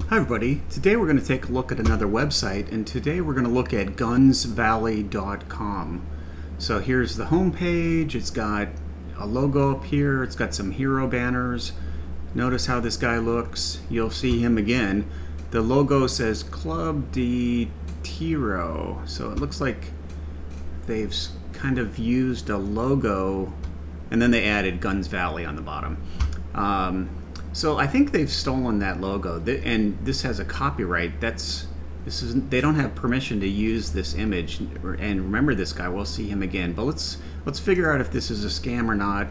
Hi everybody, today we're going to take a look at another website, and today we're going to look at gunsvalley.com. So here's the home page. It's got a logo up here, it's got some hero banners. Notice how this guy looks. You'll see him again. The logo says Club de Tiro, so it looks like they've kind of used a logo and then they added Guns Valley on the bottom. So I think they've stolen that logo, and this has a copyright. They don't have permission to use this image. And remember this guy, we'll see him again. But let's figure out if this is a scam or not.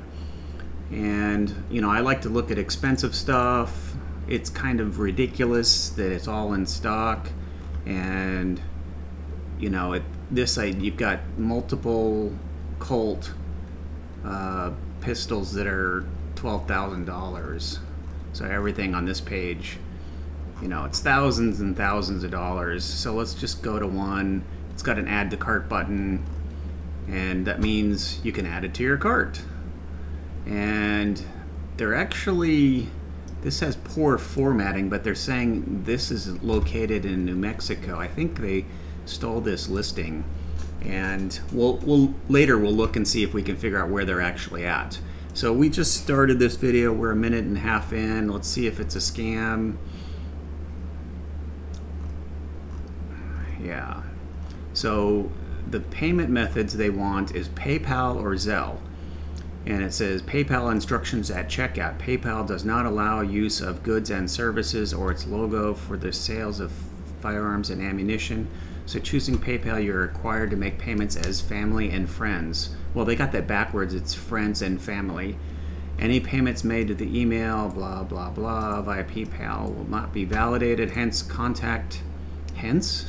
And you know, I like to look at expensive stuff. It's kind of ridiculous that it's all in stock, and you know, at this site you've got multiple Colt pistols that are $12,000. So everything on this page, you know, it's thousands and thousands of dollars. So let's just go to one. It's got an add to cart button, and that means you can add it to your cart. And they're actually, this has poor formatting, but they're saying this is located in New Mexico. I think they stole this listing, and later we'll look and see if we can figure out where they're actually at. So we just started this video. We're a minute and a half in. Let's see if it's a scam. Yeah. So the payment methods they want is PayPal or Zelle. And it says PayPal instructions at checkout. PayPal does not allow use of goods and services or its logo for the sales of firearms and ammunition. So choosing PayPal, you're required to make payments as family and friends. Well, they got that backwards. It's friends and family. Any payments made to the email, blah, blah, blah, via PayPal will not be validated. Hence, contact, hence?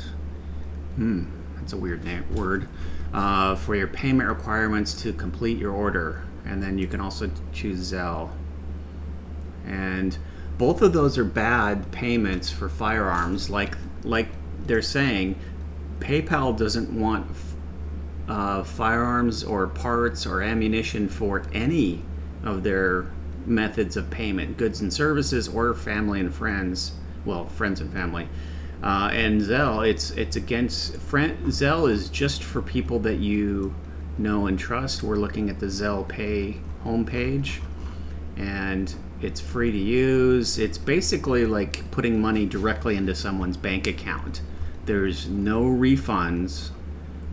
That's a weird word. For your payment requirements to complete your order. And then you can also choose Zelle. And both of those are bad payments for firearms. Like they're saying, PayPal doesn't want firearms or parts or ammunition for any of their methods of payment, goods and services, or family and friends. Well, friends and family. And Zelle, it's against Zelle is just for people that you know and trust. We're looking at the Zelle Pay homepage, and it's free to use. It's basically like putting money directly into someone's bank account. There's no refunds,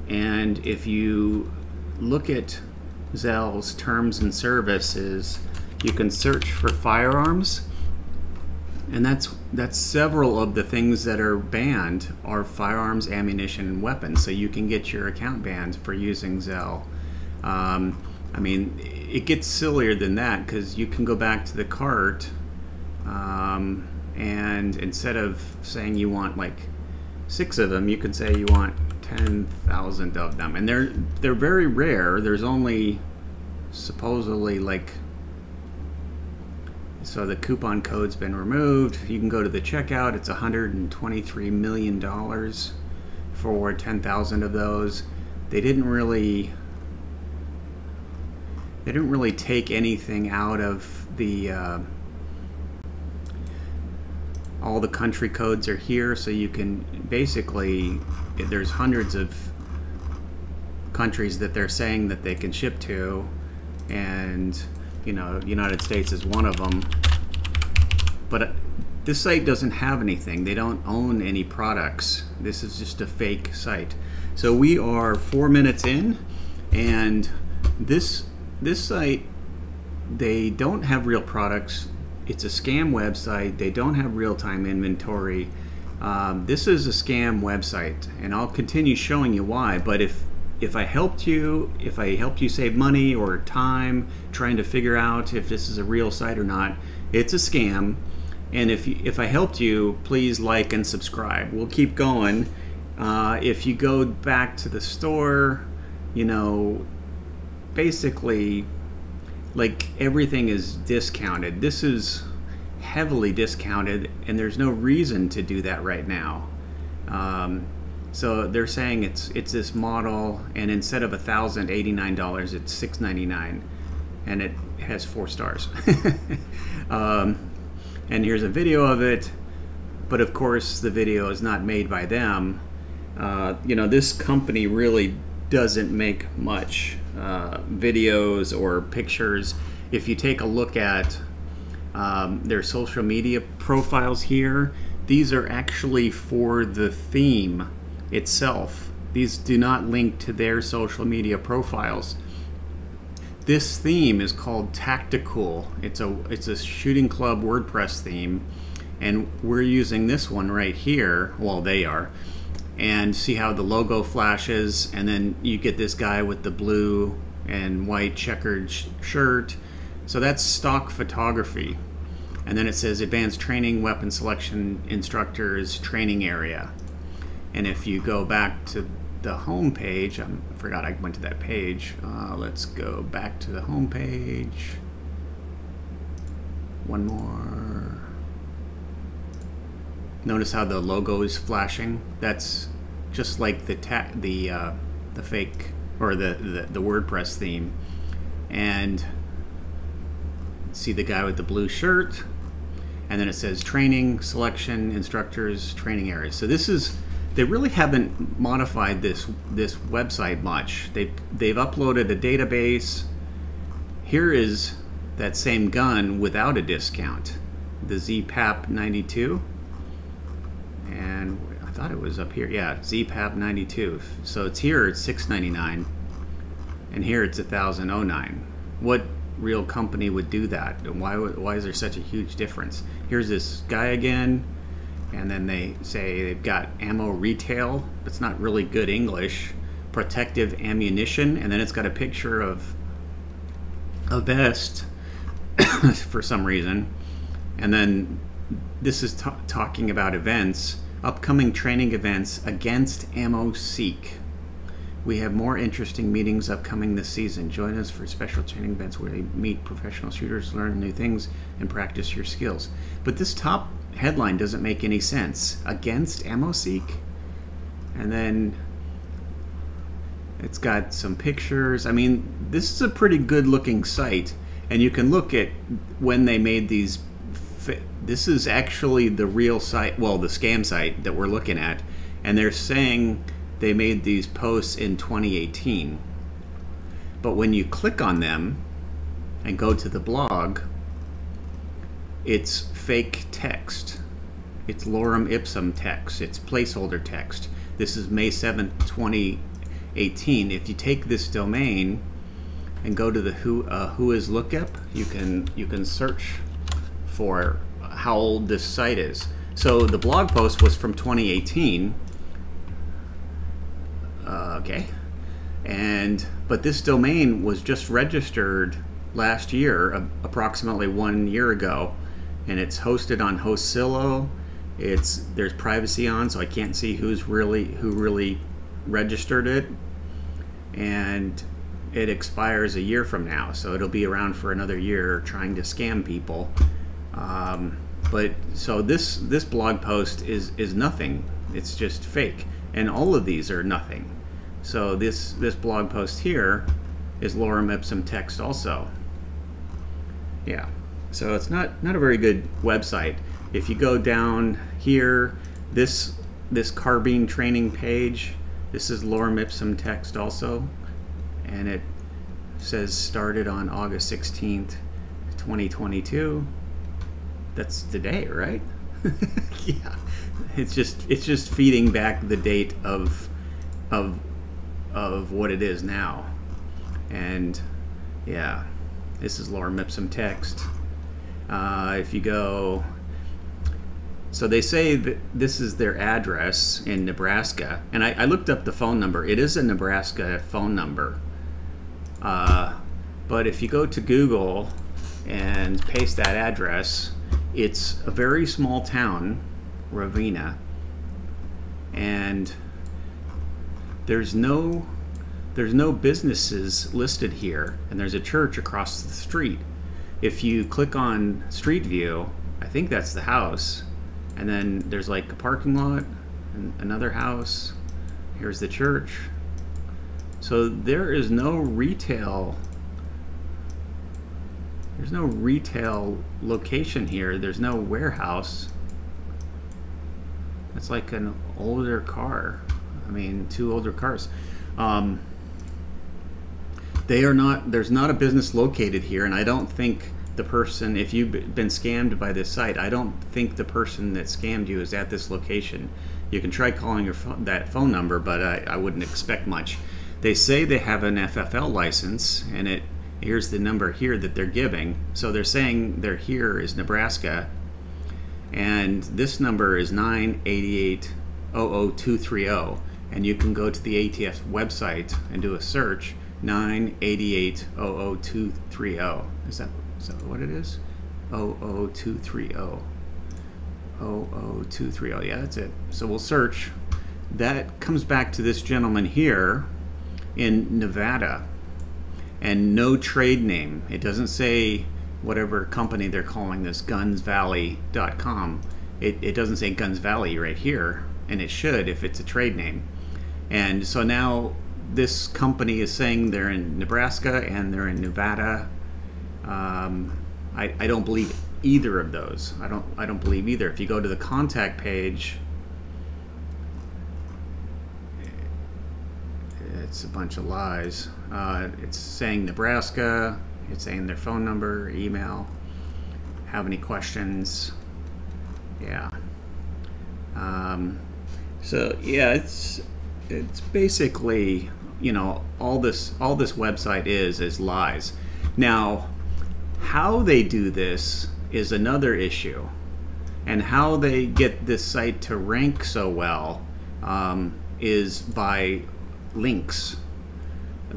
and if you look at Zelle's terms and services, you can search for firearms, and that's several of the things that are banned are firearms, ammunition, and weapons. So you can get your account banned for using Zelle. I mean, it gets sillier than that, because you can go back to the cart, and instead of saying you want like 6 of them, you can say you want 10,000 of them, and they're very rare. There's only supposedly like, so the coupon code's been removed. You can go to the checkout. It's $123 million for 10,000 of those. They didn't really take anything out of the all the country codes are here, so you can basically, there's hundreds of countries that they're saying that they can ship to, and you know, United States is one of them. But this site doesn't have anything. They don't own any products. This is just a fake site. So we are 4 minutes in, and this site, they don't have real products. It's a scam website. They don't have real-time inventory. This is a scam website, and I'll continue showing you why. But if I helped you save money or time trying to figure out if this is a real site or not, it's a scam. And if I helped you, please like and subscribe. We'll keep going. If you go back to the store, you know, basically, like, everything is discounted. This is heavily discounted, and there's no reason to do that right now. So they're saying it's this model, and instead of $1,089, it's $699, and it has 4 stars. And here's a video of it. but of course the video is not made by them. You know, this company really doesn't make much videos or pictures. If you take a look at their social media profiles here, these are actually for the theme itself. These do not link to their social media profiles. This theme is called Tactical. It's a shooting club WordPress theme, and we're using this one right here. Well, they are. And see how the logo flashes, and then you get this guy with the blue and white checkered shirt. So that's stock photography. And then it says Advanced Training Weapon Selection Instructors Training Area. And if you go back to the home page, I forgot I went to that page. Let's go back to the home page. One more. Notice how the logo is flashing. That's just like the fake or the WordPress theme. And see the guy with the blue shirt, and then it says Training Selection Instructors Training Area. So this is, they really haven't modified this website much. They've uploaded a database. Here is that same gun without a discount, the ZPAP 92. And I thought it was up here. Yeah, ZPAP 92. So it's here, it's $699, and here it's $1,009. What real company would do that? And why is there such a huge difference? Here's this guy again, and then they say they've got ammo retail. It's not really good English. Protective ammunition, and then it's got a picture of a vest for some reason. And then this is talking about events, upcoming training events against Ammo Seek. We have more interesting meetings upcoming this season. Join us for special training events where they meet professional shooters, learn new things, and practice your skills. But this top headline doesn't make any sense. Against Ammo Seek? And then it's got some pictures. I mean, this is a pretty good looking site, and you can look at when they made these. This is actually the real site, well, the scam site that we're looking at, and they're saying they made these posts in 2018. But when you click on them and go to the blog, it's fake text. It's lorem ipsum text. It's placeholder text. This is May 7th, 2018. If you take this domain and go to the who is lookup, you can search for how old this site is. So the blog post was from 2018. Okay, but this domain was just registered last year, approximately 1 year ago, and it's hosted on Hostillo. There's privacy on, so I can't see who really registered it, and it expires a year from now, so it'll be around for another year trying to scam people. But so this blog post is nothing. It's just fake, and all of these are nothing. So this blog post here is lorem ipsum text also. Yeah, so it's not a very good website. If you go down here, this carbine training page, this is lorem ipsum text also, and it says started on August 16th, 2022. That's today, right? Yeah, it's just feeding back the date of what it is now. And yeah, this is lorem ipsum text. If you go, so they say that this is their address in Nebraska, and I looked up the phone number. It is a Nebraska phone number, but if you go to Google and paste that address, it's a very small town, Ravenna, and there's no businesses listed here, and there's a church across the street. If you click on Street View, I think that's the house, and then there's like a parking lot and another house. Here's the church. So there is no retail. There's no retail location here. There's no warehouse. It's like an older car. I mean, two older cars. They are not, there's not a business located here, and I don't think the person, if you've been scammed by this site, I don't think the person that scammed you is at this location. You can try calling that phone number, but I wouldn't expect much. They say they have an FFL license, and here's the number here that they're giving. So they're saying they're here is Nebraska, and this number is 988-00230, and you can go to the ATF website and do a search. 988-00230. Is that what it is? 00230. 00230. Yeah, that's it. So we'll search. That comes back to this gentleman here in Nevada, and no trade name. It doesn't say whatever company they're calling this, gunsvalley.com. It doesn't say Guns Valley right here, and it should if it's a trade name. And so now this company is saying they're in Nebraska and they're in Nevada. I don't believe either of those. I don't believe either. If you go to the contact page, it's a bunch of lies. It's saying Nebraska. It's saying their phone number, email. Have any questions? Yeah. So yeah, it's basically, you know, all this website is lies. Now, how they do this is another issue, and how they get this site to rank so well is by links.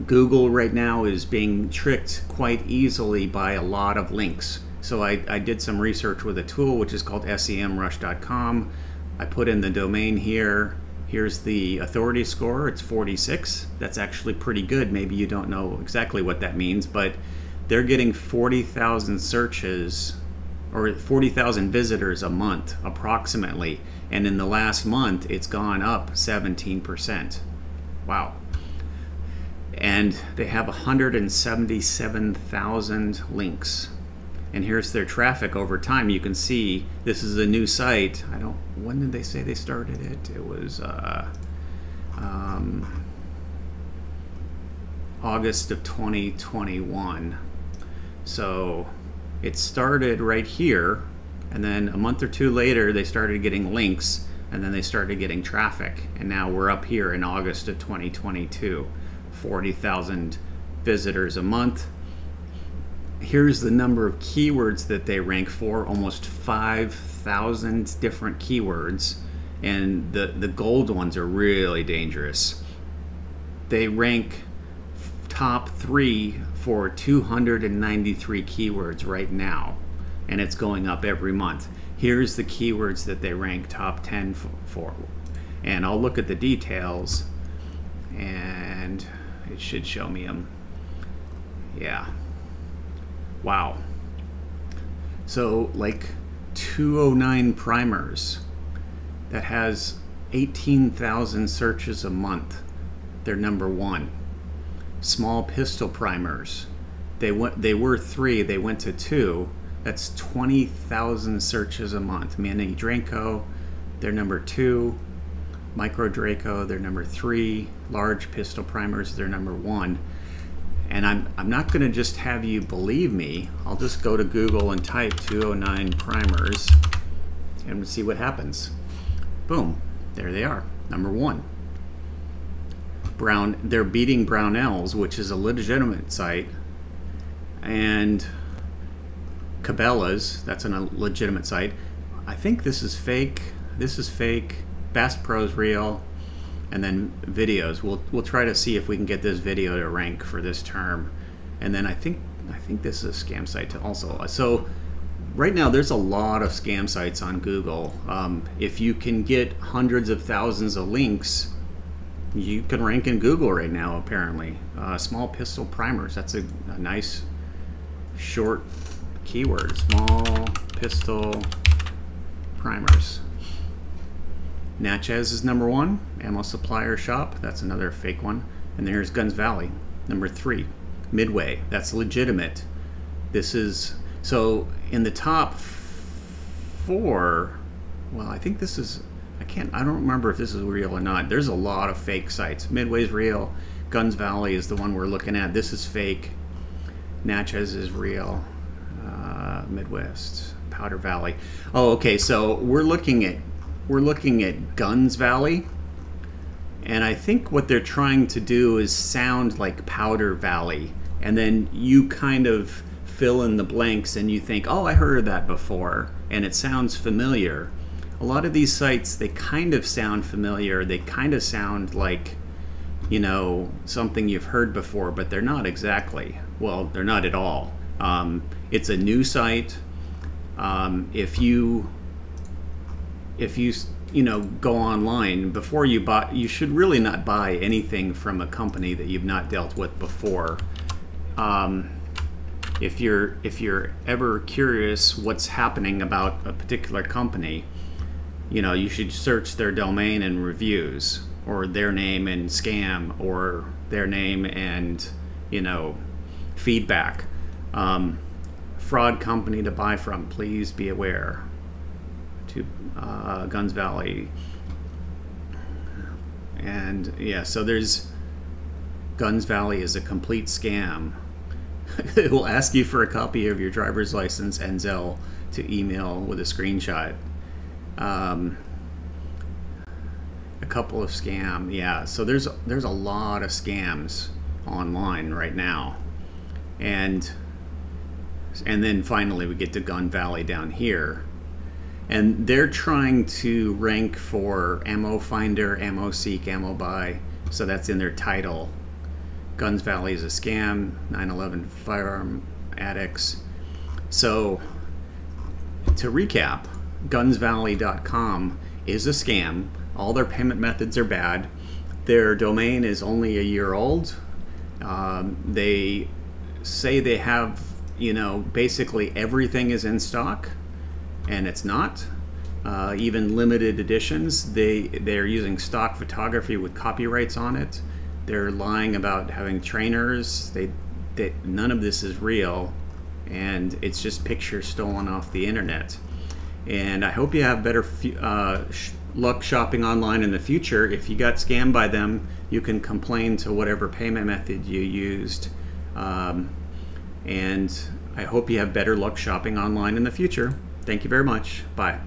Google right now is being tricked quite easily by a lot of links. So I did some research with a tool which is called semrush.com. I put in the domain here. Here's the authority score. It's 46. That's actually pretty good. Maybe you don't know exactly what that means, but they're getting 40,000 searches or 40,000 visitors a month approximately. And in the last month, it's gone up 17%. Wow. And they have 177,000 links. And here's their traffic over time. You can see this is a new site. When did they say they started it? It was August of 2021. So it started right here, and then a month or two later they started getting links, and then they started getting traffic, and now we're up here in August of 2022. 40,000 visitors a month. Here's the number of keywords that they rank for, almost 5,000 different keywords, and the gold ones are really dangerous. They rank top 3 for 293 keywords right now, and it's going up every month. Here's the keywords that they rank top 10 for, and I'll look at the details, and it should show me them. Yeah. Wow. So like 209 primers, that has 18,000 searches a month. They're number 1. Small pistol primers, they were 3, they went to 2. That's 20,000 searches a month. Mini Draco, they're number 2. Micro Draco, they're number 3. Large pistol primers, they're number 1. And I'm not going to just have you believe me. I'll just go to Google and type 209 primers and see what happens. Boom, there they are, number 1. They're beating Brownells, which is a legitimate site, and Cabela's, that's a legitimate site. I think this is fake. This is fake. Bass Pro's real. And then videos. We'll try to see if we can get this video to rank for this term. And then I think this is a scam site also. So right now there's a lot of scam sites on Google. If you can get hundreds of thousands of links, you can rank in Google right now apparently. Small pistol primers. That's a nice short keyword. Small pistol primers. Natchez is number 1. Ammo Supplier Shop, that's another fake one. And there's Guns Valley, number 3. Midway, that's legitimate. This is, so in the top 4, well, I think this is I don't remember if this is real or not. There's a lot of fake sites. Midway's real. Guns Valley is the one we're looking at. This is fake. Natchez is real. Midwest. Powder Valley. Oh, okay. So we're looking at Guns Valley, and I think what they're trying to do is sound like Powder Valley, and then you kind of fill in the blanks and you think, oh, I heard of that before, and it sounds familiar. A lot of these sites, they kind of sound familiar. They kind of sound like, you know, something you've heard before, but they're not exactly. Well, they're not at all. It's a new site. If you go online before you buy, you should really not buy anything from a company that you've not dealt with before. If you're ever curious what's happening about a particular company, you know, you should search their domain and reviews, or their name and scam, or their name and, you know, feedback. Fraud company to buy from, please be aware. To Guns Valley. And yeah, so there's Guns Valley is a complete scam. It will ask you for a copy of your driver's license and Zelle to email with a screenshot. A couple of scam, yeah. So there's a lot of scams online right now, and then finally we get to Gun Valley down here, and they're trying to rank for ammo finder, ammo seek, ammo buy. So that's in their title. Guns Valley is a scam. 9/11 firearm addicts. So to recap, gunsvalley.com is a scam. All their payment methods are bad. Their domain is only a year old. They say they have, you know, basically everything is in stock, and it's not. Even limited editions, they're using stock photography with copyrights on it. They're lying about having trainers. None of this is real, and it's just pictures stolen off the internet. And I hope you have better luck shopping online in the future. If you got scammed by them, you can complain to whatever payment method you used. And I hope you have better luck shopping online in the future. Thank you very much. Bye.